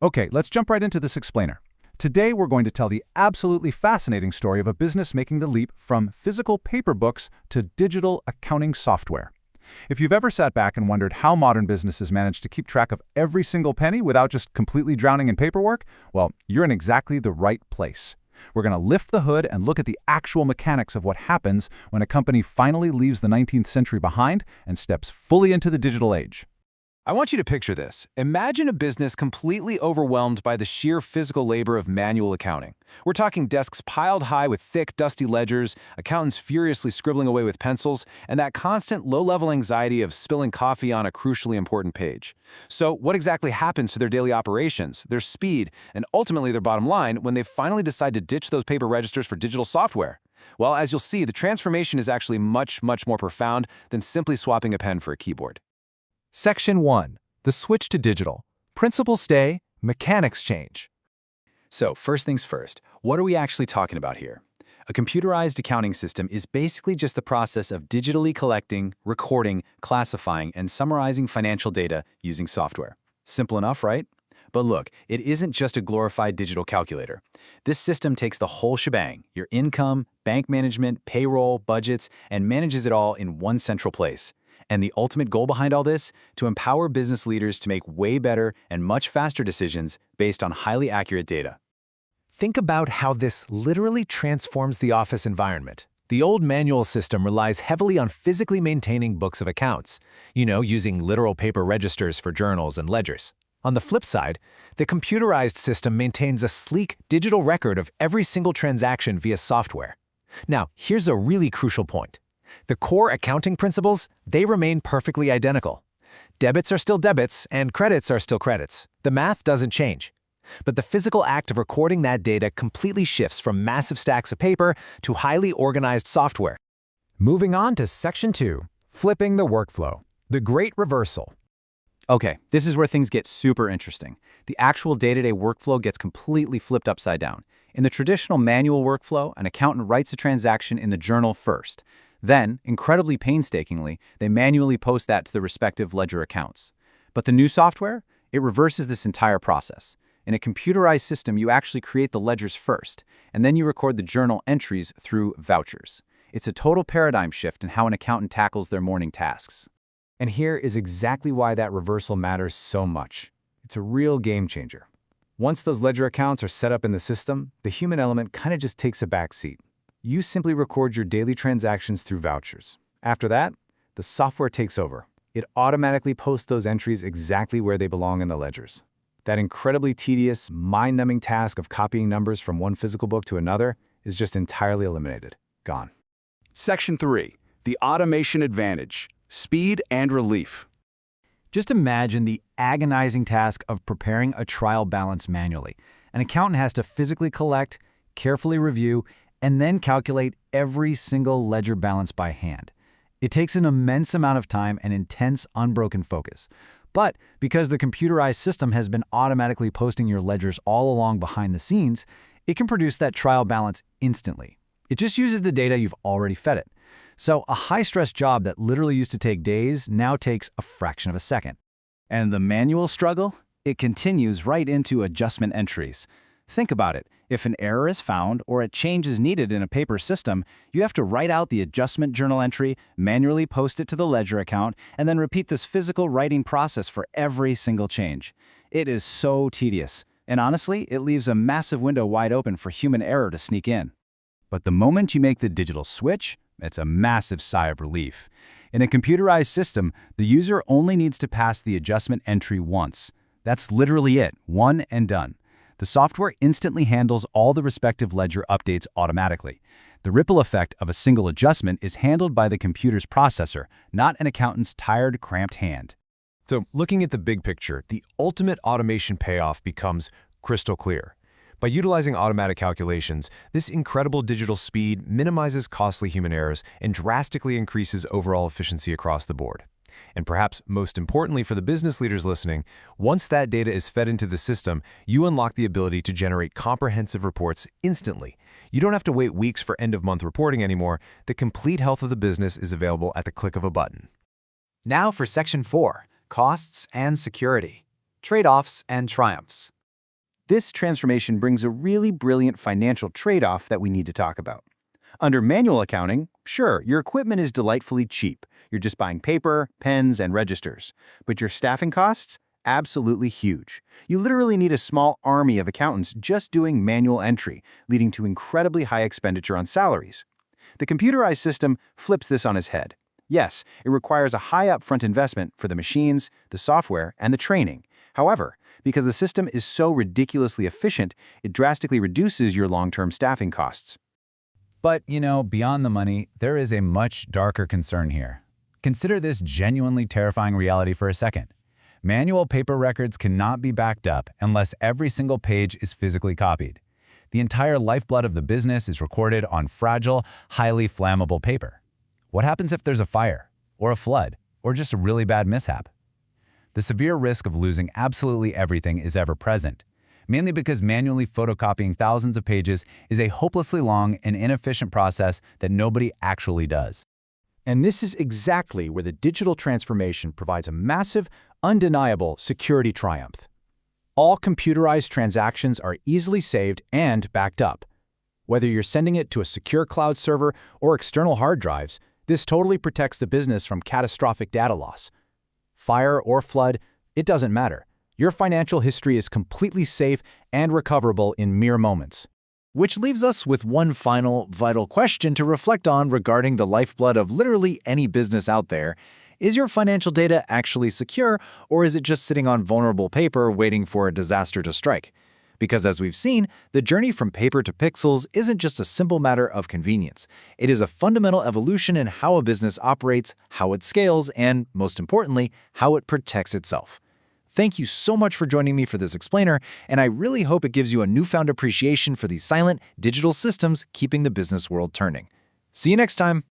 Okay, let's jump right into this explainer. Today we're going to tell the absolutely fascinating story of a business making the leap from physical paper books to digital accounting software. If you've ever sat back and wondered how modern businesses manage to keep track of every single penny without just completely drowning in paperwork, well, you're in exactly the right place. We're going to lift the hood and look at the actual mechanics of what happens when a company finally leaves the 19th century behind and steps fully into the digital age. I want you to picture this. Imagine a business completely overwhelmed by the sheer physical labor of manual accounting. We're talking desks piled high with thick, dusty ledgers, accountants furiously scribbling away with pencils, and that constant low-level anxiety of spilling coffee on a crucially important page. So what exactly happens to their daily operations, their speed, and ultimately their bottom line when they finally decide to ditch those paper registers for digital software? Well, as you'll see, the transformation is actually much more profound than simply swapping a pen for a keyboard. Section 1. The switch to digital. Principles stay, mechanics change. So, first things first, what are we actually talking about here? A computerized accounting system is basically just the process of digitally collecting, recording, classifying, and summarizing financial data using software. Simple enough, right? But look, it isn't just a glorified digital calculator. This system takes the whole shebang, your income, bank management, payroll, budgets, and manages it all in one central place. And the ultimate goal behind all this? To empower business leaders to make way better and much faster decisions based on highly accurate data. Think about how this literally transforms the office environment. The old manual system relies heavily on physically maintaining books of accounts, using literal paper registers for journals and ledgers. On the flip side, the computerized system maintains a sleek digital record of every single transaction via software. Now, here's a really crucial point. The core accounting principles, they remain perfectly identical. Debits are still debits, and credits are still credits. The math doesn't change. But the physical act of recording that data completely shifts from massive stacks of paper to highly organized software. Moving on to Section 2, Flipping the Workflow, the Great Reversal. Okay, this is where things get super interesting. The actual day-to-day workflow gets completely flipped upside down. In the traditional manual workflow, an accountant writes a transaction in the journal first. Then, incredibly painstakingly, they manually post that to the respective ledger accounts. But the new software? It reverses this entire process. In a computerized system, you actually create the ledgers first, and then you record the journal entries through vouchers. It's a total paradigm shift in how an accountant tackles their morning tasks. And here is exactly why that reversal matters so much. It's a real game changer. Once those ledger accounts are set up in the system, the human element kind of just takes a back seat. You simply record your daily transactions through vouchers. After that, the software takes over. It automatically posts those entries exactly where they belong in the ledgers. That incredibly tedious, mind-numbing task of copying numbers from one physical book to another is just entirely eliminated. Gone. Section 3. The Automation Advantage. Speed and Relief. Just imagine the agonizing task of preparing a trial balance manually. An accountant has to physically collect, carefully review, and then calculate every single ledger balance by hand. It takes an immense amount of time and intense, unbroken focus. But because the computerized system has been automatically posting your ledgers all along behind the scenes, it can produce that trial balance instantly. It just uses the data you've already fed it. So a high-stress job that literally used to take days now takes a fraction of a second. And the manual struggle? It continues right into adjustment entries. Think about it. If an error is found or a change is needed in a paper system, you have to write out the adjustment journal entry, manually post it to the ledger account, and then repeat this physical writing process for every single change. It is so tedious, and honestly, it leaves a massive window wide open for human error to sneak in. But the moment you make the digital switch, it's a massive sigh of relief. In a computerized system, the user only needs to pass the adjustment entry once. That's literally it, one and done. The software instantly handles all the respective ledger updates automatically. The ripple effect of a single adjustment is handled by the computer's processor, not an accountant's tired, cramped hand. So, looking at the big picture, the ultimate automation payoff becomes crystal clear. By utilizing automatic calculations, this incredible digital speed minimizes costly human errors and drastically increases overall efficiency across the board. And perhaps most importantly for the business leaders listening, once that data is fed into the system, you unlock the ability to generate comprehensive reports instantly. You don't have to wait weeks for end-of-month reporting anymore. The complete health of the business is available at the click of a button. Now for Section 4, Costs and Security, Trade-offs and Triumphs. This transformation brings a really brilliant financial trade-off that we need to talk about. Under manual accounting, sure, your equipment is delightfully cheap. You're just buying paper, pens, and registers. But your staffing costs? Absolutely huge. You literally need a small army of accountants just doing manual entry, leading to incredibly high expenditure on salaries. The computerized system flips this on its head. Yes, it requires a high upfront investment for the machines, the software, and the training. However, because the system is so ridiculously efficient, it drastically reduces your long-term staffing costs. But, beyond the money, there is a much darker concern here. Consider this genuinely terrifying reality for a second. Manual paper records cannot be backed up unless every single page is physically copied. The entire lifeblood of the business is recorded on fragile, highly flammable paper. What happens if there's a fire, or a flood, or just a really bad mishap? The severe risk of losing absolutely everything is ever present, mainly because manually photocopying thousands of pages is a hopelessly long and inefficient process that nobody actually does. And this is exactly where the digital transformation provides a massive, undeniable security triumph. All computerized transactions are easily saved and backed up. Whether you're sending it to a secure cloud server or external hard drives, this totally protects the business from catastrophic data loss. Fire or flood, it doesn't matter. Your financial history is completely safe and recoverable in mere moments. Which leaves us with one final, vital question to reflect on regarding the lifeblood of literally any business out there. Is your financial data actually secure, or is it just sitting on vulnerable paper waiting for a disaster to strike? Because as we've seen, the journey from paper to pixels isn't just a simple matter of convenience. It is a fundamental evolution in how a business operates, how it scales, and, most importantly, how it protects itself. Thank you so much for joining me for this explainer, and I really hope it gives you a newfound appreciation for these silent, digital systems keeping the business world turning. See you next time!